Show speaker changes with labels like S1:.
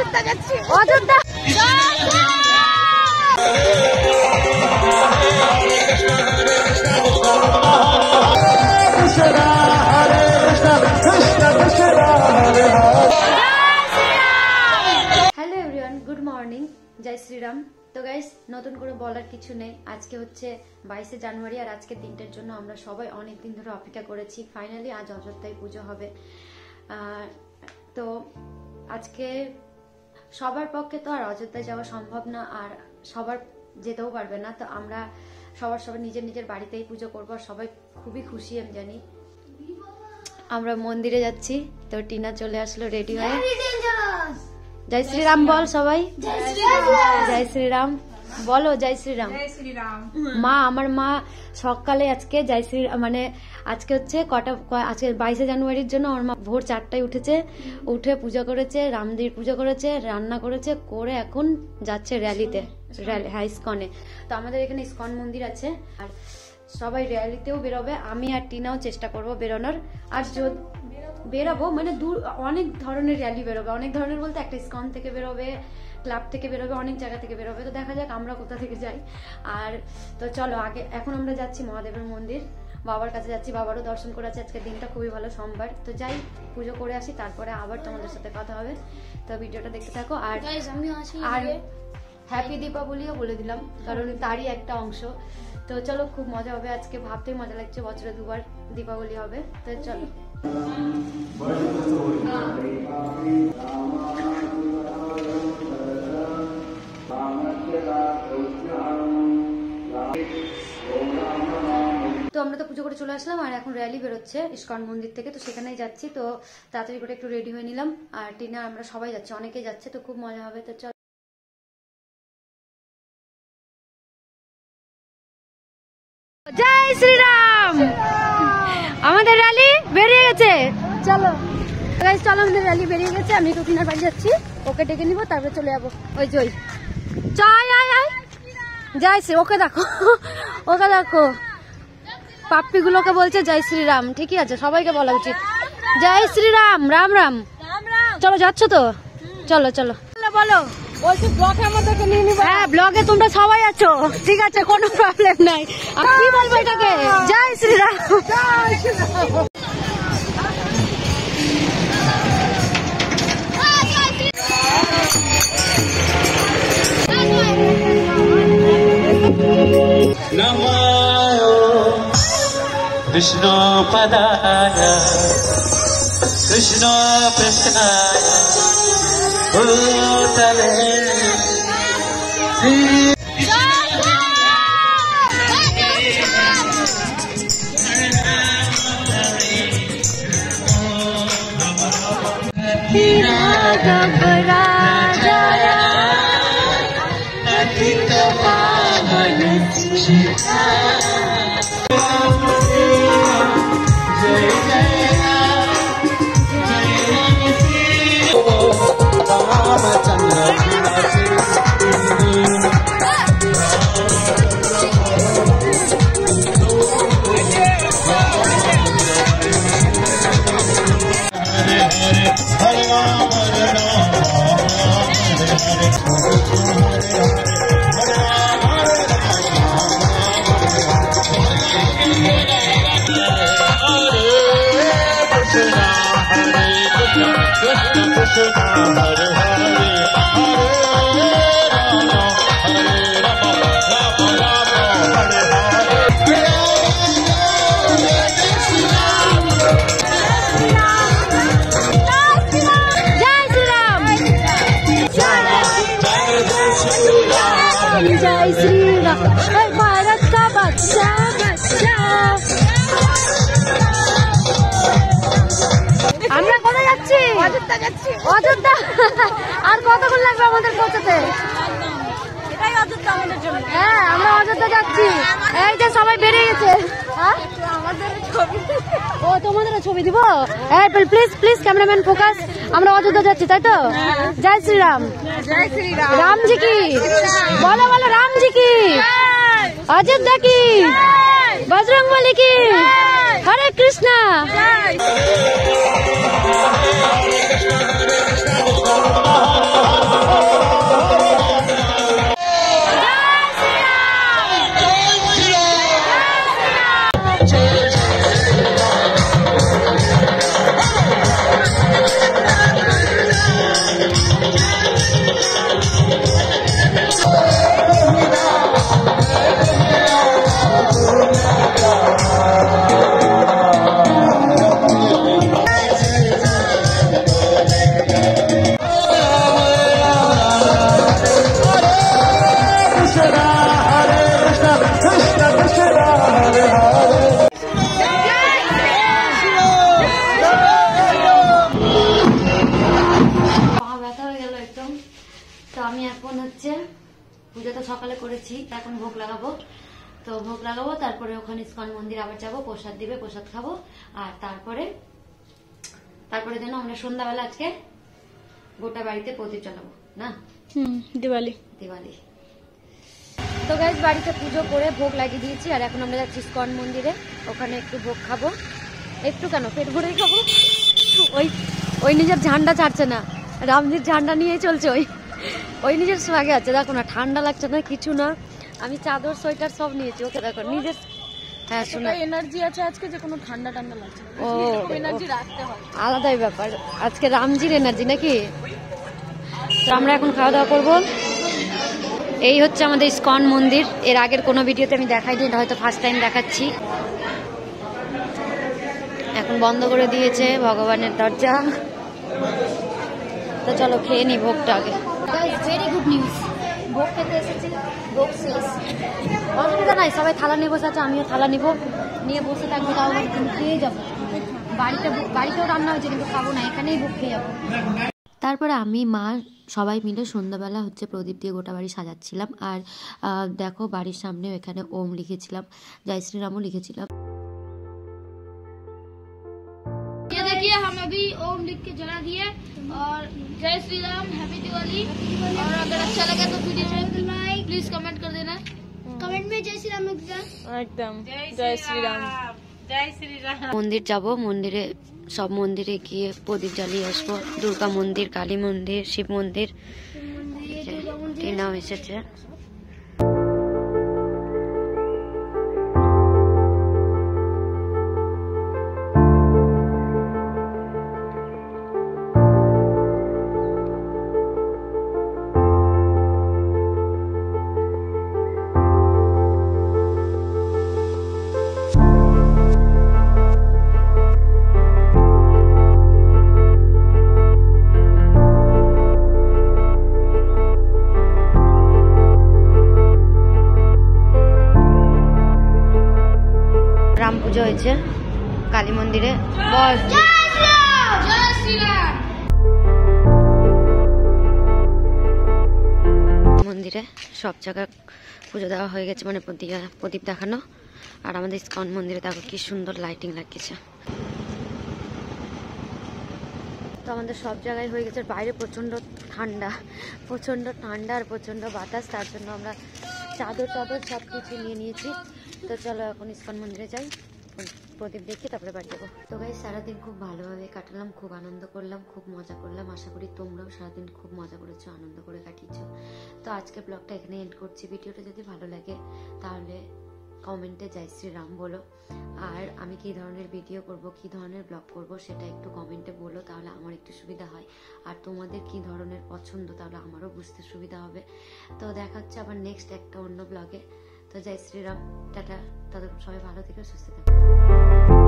S1: অযোধ্যা যাচ্ছি, Ayodhya. Hello everyone, good morning, জয় শ্রীরাম। তো গাইস, নতুন করে বলার কিছু নেই। আজকে হচ্ছে 22শে জানুয়ারি, আর আজকের দিনটার জন্য আমরা সবাই অনেক দিন ধরে অপেক্ষা করেছি। ফাইনালি আজ অযোধ্যায় পুজো হবে। তো আজকে সবার পক্ষে তো আর অযোধ্যায় যাওয়া সম্ভব না, আর সবার যেতেও পারবে না। তো আমরা সবার নিজের নিজের বাড়িতেই পুজো করবো, আর সবাই খুবই খুশি। আমি জানি আমরা মন্দিরে যাচ্ছি। তো টিনা চলে আসলো রেডি হয়ে। জয় শ্রীরাম বল সবাই, জয় শ্রীরাম বলো, জয় শ্রীরাম। মা, আমার মা সকালে আজকে জয় শ্রী মানে আজকে হচ্ছে আজকে 22শে জানুয়ারির জন্য আমার মা ভোর 4টায় উঠেছে, উঠে পূজা করেছে, রামদের পূজা করেছে, রান্না করেছে, করে এখন যাচ্ছে র্যালিতে, হ্যাঁ ইস্কনে। তো আমাদের এখানে ইস্কন মন্দির আছে, আর সবাই র্যালিতেও বেরোবে। আমি আর টিনাও চেষ্টা করবো বেরোনোর। আর বেরোবো মানে দূর অনেক ধরনের র্যালি বেরোবে, অনেক ধরনের বলতে একটা ইস্কন থেকে বেরোবে, ক্লাব থেকে বেরোবে, অনেক জায়গা থেকে বেরোবে। তো দেখা যাক আমরা কোথা থেকে যাই। আর তো চলো আগে, এখন আমরা যাচ্ছি মহাদেবের মন্দির, বাবার কাছে যাচ্ছি, বাবারও দর্শন করে আছে। আজকের দিনটা খুবই ভালো, সোমবার। তো যাই, পুজো করে আসি, তারপরে আবার তোমাদের সাথে কথা হবে। তো ভিডিওটা দেখতে থাকো। আর হ্যাপি দীপাবলিও বলে দিলাম, কারণ তারই একটা অংশ। তো চলো, খুব মজা হবে আজকে, ভাবতেই মজা লাগছে, বছরে দুবার দীপাবলি হবে। তো চলো। তো আমরা তো পুজো করে চলে আসলাম, আর এখন র্যালি বেরোচ্ছে ইস্কন মন্দির থেকে। তো সেখানেই যাচ্ছি। তো তাড়াতাড়ি করে একটু রেডি হয়ে নিলাম। আর টিনা, আমরা সবাই যাচ্ছি, অনেকেই যাচ্ছে, তো খুব মজা হবে। তো চলো। জয় শ্রীরাম। আমাদের র্যালি বেরিয়ে গেছে, চলো গাইস, চলো আমাদের র্যালি বেরিয়ে গেছে। আমি তো টিনার বাড়ি যাচ্ছি, ওকে ডেকে নিবো, তারপরে চলে যাবো। ওই জয় চাই আয় জয় শ্রী, ওকে দেখো, ওকে দেখো, পাপ্পি গুলোকে বলছে জয় শ্রীরাম। ঠিকই আছে, সবাইকে বলা উচিত জয় শ্রীরাম, রাম রাম। চলো, যাচ্ছ তো? চলো চলো, বলো। হ্যাঁ, ব্লগে তোমরা সবাই আছো, ঠিক আছে, কোনো প্রবলেম নাই। আমি কি বলবো এটাকে, জয় শ্রীরাম।
S2: নমো কৃষ্ণ পদায় কৃষ্ণ কৃষ্ণায় ভূতলে
S1: जय श्री राम, भारत का बच्चा बच्चा। আমরা কোথায় যাচ্ছি? অযোধ্যা যাচ্ছি, অযোধ্যা। আর কতক্ষণ লাগবে আমাদের পৌঁছাতে? এটাই অযোধ্যা আমাদের জন্য। হ্যাঁ, আমরা অযোধ্যা যাচ্ছি। এই যে সবাই বেরিয়ে গেছে। ও, তোমাদেরও ছবি দিব? Please please cameraman focus. আমরা অযোধ্যা যাচ্ছি, তাই তো? জয় শ্রীরাম, জয় শ্রীরাম। রামজি কি বলো, বলো রামজি কি, অযোধ্যা কি, বজরংবলী কি, হরে কৃষ্ণা। এখন হচ্ছে পুজো তো সকালে করেছি, এখন ভোগ লাগাবো। তো ভোগ লাগাবো, তারপরে ওখানে ইস্কন মন্দির আবার যাবো, প্রসাদ দিবে, প্রসাদ খাবো। আর তারপরে যেন আমরা সন্ধ্যাবেলা আজকে গোটা বাড়িতে প্রদীপ জ্বালাবো না।
S3: দিওয়ালি।
S1: তো গাইস বাড়িতে পুজো করে ভোগ লাগিয়ে দিয়েছি, আর এখন আমরা যাচ্ছি ইস্কন মন্দিরে, ওখানে একটু ভোগ খাবো। একটু কেন, পেট ভরেই খাবো। ওই নিজের ঝান্ডা ছাড়ছে না, রামজির ঝান্ডা নিয়েই চলছে। ওই নিজের স্বাগে আছে, দেখো না, ঠান্ডা লাগছে না কিছু না। আমি চাদর সোয়েটার সব নিয়েছি, ওকে দেখো নিজের। হ্যাঁ শোনা,
S3: এনার্জি আছে আজকে যে কোনো ঠান্ডা লাগছে না।
S1: ও
S3: এনার্জি রাখতে হয়,
S1: আলাদাই ব্যাপার। আজকে রামজির এনার্জি নাকি। তো আমরা এখন খাওয়া দাওয়া করবো। এই হচ্ছে আমাদের ইস্কন মন্দির। এর আগের কোনো ভিডিওতে আমি দেখাইনি, এটা হয়তো ফার্স্ট টাইম দেখাচ্ছি। এখন বন্ধ করে দিয়েছে ভগবানের দরজা। তো চলো খেয়ে নি ভোগটা আগে। ভেরি গুড নিউজ, ভোগ খেতে এসেছি, ভোগ শেষ। অসুবিধা নাই, সবাই থালা নিয়ে বসে আছে, আমিও থালা নিব, নিয়ে বসে থাকবো। তাও খেয়ে যাবো। বাড়িতেও রান্না হয়েছে, কিন্তু খাবো না, এখানেই ভোগ খেয়ে যাবো। তারপরে আমি মা সবাই মিলে সন্ধ্যাবেলা হচ্ছে প্রদীপ দিয়ে গোটা বাড়ি সাজাচ্ছিলাম। আর দেখো বাড়ির সামনে এখানে ওম লিখেছিলাম, জয় শ্রীরামও লিখেছিলাম।
S3: ये देखिए हम अभी ओम लिख के जला दिए, और जय श्री राम, हैप्पी दिवाली। और अगर अच्छा लगा तो वीडियो में प्लीज कमेंट कर देना, कमेंट में जय श्री राम एकदम जय श्री राम।
S1: মন্দির যাব, মন্দিরে সব মন্দিরে গিয়ে প্রদীপ জ্বালিয়ে আসবো। দুর্গা মন্দির, কালী মন্দির, শিব মন্দির, এই নাম এসেছে। রাম পুজো হয়েছে কালী মন্দিরে। মন্দিরে সব জায়গায় পুজো দেওয়া হয়ে গেছে, মানে প্রদীপ দেখানো। আর আমাদের ইস্কন মন্দিরে দেখো কি সুন্দর লাইটিং লাগিয়েছে। তো আমাদের সব জায়গায় হয়ে গেছে। বাইরে প্রচণ্ড ঠান্ডা আর প্রচণ্ড বাতাস, তার জন্য আমরা চাদর সব কিছু নিয়ে নিয়েছি। তো চলো এখন ইস্কন মন্দিরে যাই, প্রদীপ দেখি, তারপরে বাড়ি যাবো। তো গাইস সারাদিন খুব ভালোভাবে কাটালাম, খুব আনন্দ করলাম, খুব মজা করলাম। আশা করি তোমরাও সারাদিন খুব মজা করেছো, আনন্দ করে কাটিয়েছো। তো আজকে ব্লগটা এখানে এন্ড করছি। ভিডিওটা যদি ভালো লাগে তাহলে কমেন্টে জয় শ্রীরাম বলো। আর আমি কী ধরনের ভিডিও করব, কী ধরনের ব্লগ করব, সেটা একটু কমেন্টে বলো, তাহলে আমার একটু সুবিধা হয়। আর তোমাদের কী ধরনের পছন্দ, তাহলে আমারও বুঝতে সুবিধা হবে। তো দেখা হচ্ছে আবার নেক্সট একটা অন্য ব্লগে। তো জয় শ্রীরাম, টাটা। ততক্ষণ সবাই ভালো থেকো, সুস্থ থেকো।